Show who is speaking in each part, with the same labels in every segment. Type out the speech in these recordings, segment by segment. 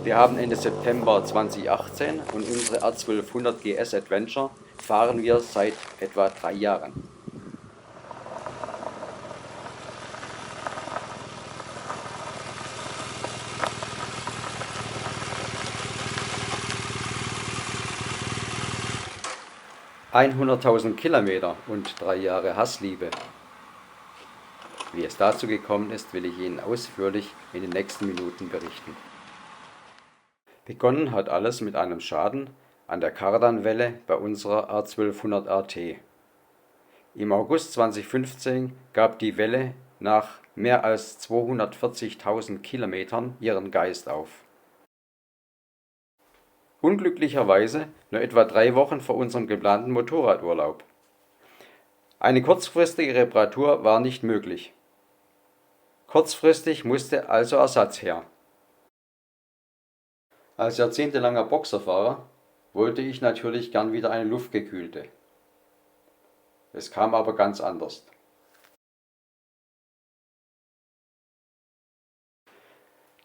Speaker 1: Wir haben Ende September 2018 und unsere R1200 GS Adventure fahren wir seit etwa 3 Jahren. ...100.000 Kilometer und 3 Jahre Hassliebe. Wie es dazu gekommen ist, will ich Ihnen ausführlich in den nächsten Minuten berichten. Begonnen hat alles mit einem Schaden an der Kardanwelle bei unserer R1200 RT. Im August 2015 gab die Welle nach mehr als 240.000 Kilometern ihren Geist auf. Unglücklicherweise nur etwa 3 Wochen vor unserem geplanten Motorradurlaub. Eine kurzfristige Reparatur war nicht möglich. Kurzfristig musste also Ersatz her. Als jahrzehntelanger Boxerfahrer wollte ich natürlich gern wieder eine luftgekühlte. Es kam aber ganz anders.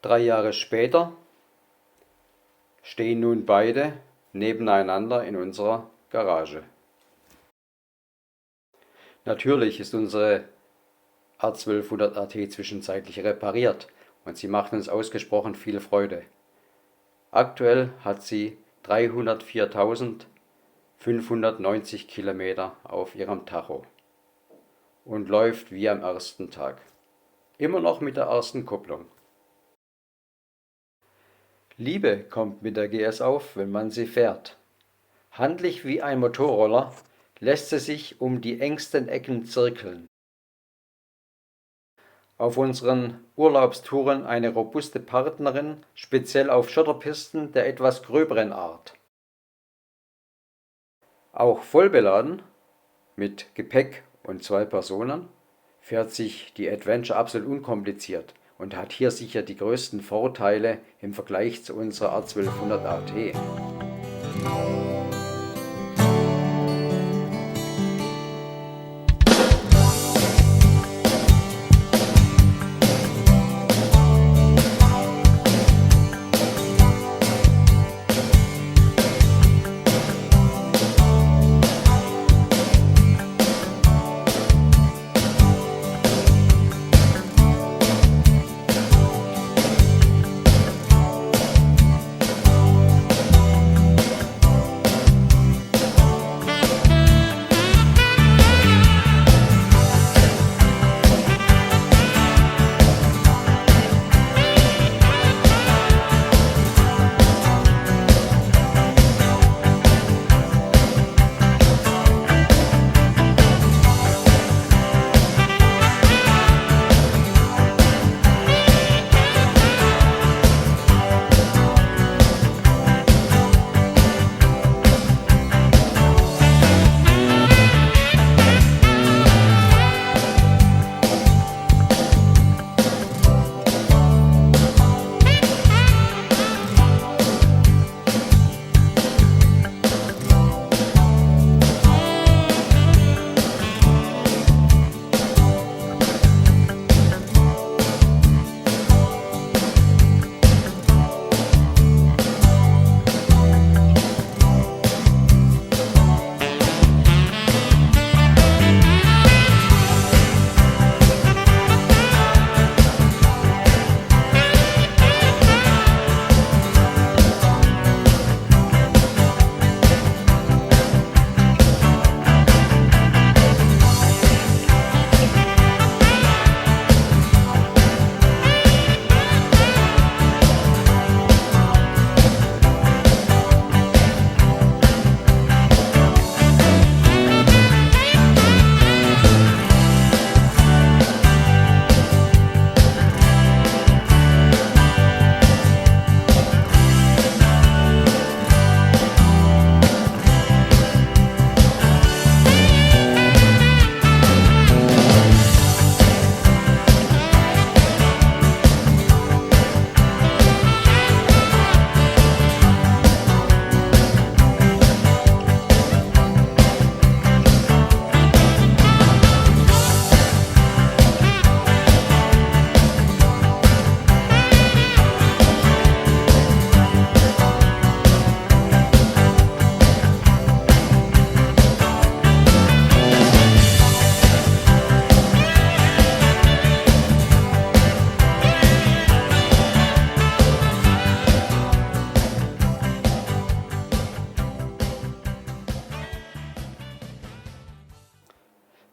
Speaker 1: Drei Jahre später stehen nun beide nebeneinander in unserer Garage. Natürlich ist unsere R1200 RT zwischenzeitlich repariert und sie macht uns ausgesprochen viel Freude. Aktuell hat sie 304.590 Kilometer auf ihrem Tacho und läuft wie am ersten Tag. Immer noch mit der ersten Kupplung. Liebe kommt mit der GS auf, wenn man sie fährt. Handlich wie ein Motorroller lässt sie sich um die engsten Ecken zirkeln. Auf unseren Urlaubstouren eine robuste Partnerin, speziell auf Schotterpisten der etwas gröberen Art. Auch vollbeladen, mit Gepäck und 2 Personen, fährt sich die Adventure absolut unkompliziert und hat hier sicher die größten Vorteile im Vergleich zu unserer R1200 AT.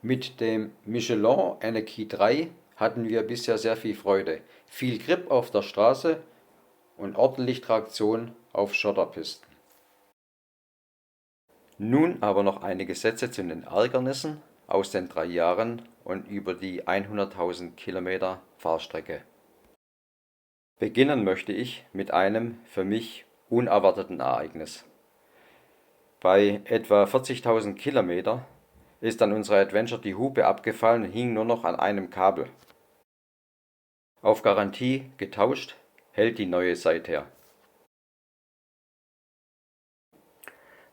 Speaker 1: Mit dem Michelin Energie 3 hatten wir bisher sehr viel Freude, viel Grip auf der Straße und ordentlich Traktion auf Schotterpisten. Nun aber noch einige Sätze zu den Ärgernissen aus den 3 Jahren und über die 100.000 Kilometer Fahrstrecke. Beginnen möchte ich mit einem für mich unerwarteten Ereignis. Bei etwa 40.000 Kilometer ist an unserer Adventure die Hupe abgefallen und hing nur noch an einem Kabel. Auf Garantie getauscht, hält die neue seither.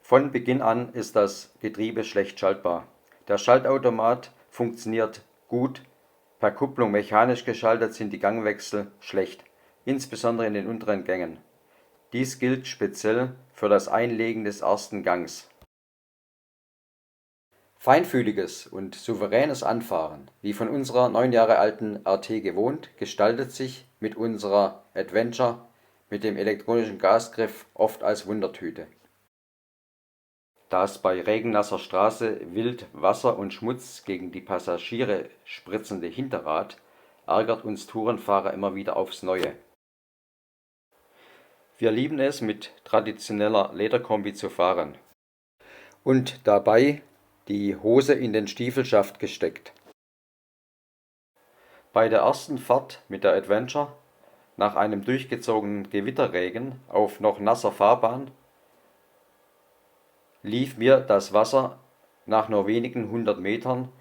Speaker 1: Von Beginn an ist das Getriebe schlecht schaltbar. Der Schaltautomat funktioniert gut, per Kupplung mechanisch geschaltet sind die Gangwechsel schlecht, insbesondere in den unteren Gängen. Dies gilt speziell für das Einlegen des ersten Gangs. Feinfühliges und souveränes Anfahren, wie von unserer 9 Jahre alten RT gewohnt, gestaltet sich mit unserer Adventure mit dem elektronischen Gasgriff oft als Wundertüte. Das bei regennasser Straße wild Wasser und Schmutz gegen die Passagiere spritzende Hinterrad ärgert uns Tourenfahrer immer wieder aufs Neue. Wir lieben es, mit traditioneller Lederkombi zu fahren und dabei die Hose in den Stiefelschaft gesteckt. Bei der ersten Fahrt mit der Adventure, nach einem durchgezogenen Gewitterregen auf noch nasser Fahrbahn, lief mir das Wasser nach nur wenigen 100 Metern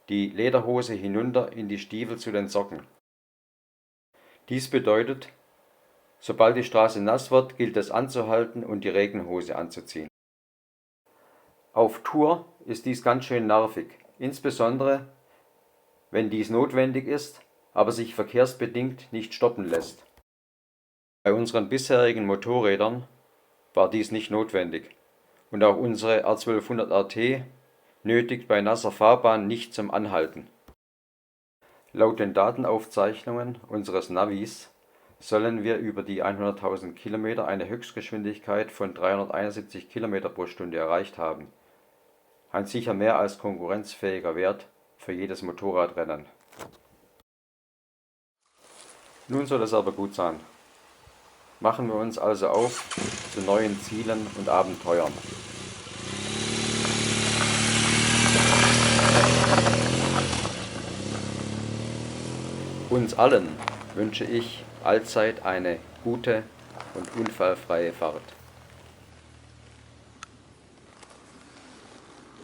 Speaker 1: die Lederhose hinunter in die Stiefel zu den Socken. Dies bedeutet, sobald die Straße nass wird, gilt es anzuhalten und die Regenhose anzuziehen. Auf Tour ist dies ganz schön nervig, insbesondere wenn dies notwendig ist, aber sich verkehrsbedingt nicht stoppen lässt. Bei unseren bisherigen Motorrädern war dies nicht notwendig und auch unsere R1200 RT nötigt bei nasser Fahrbahn nicht zum Anhalten. Laut den Datenaufzeichnungen unseres Navis sollen wir über die 100.000 Kilometer eine Höchstgeschwindigkeit von 371 Kilometer pro Stunde erreicht haben. Ein sicher mehr als konkurrenzfähiger Wert für jedes Motorradrennen. Nun soll es aber gut sein. Machen wir uns also auf zu neuen Zielen und Abenteuern. Uns allen wünsche ich allzeit eine gute und unfallfreie Fahrt.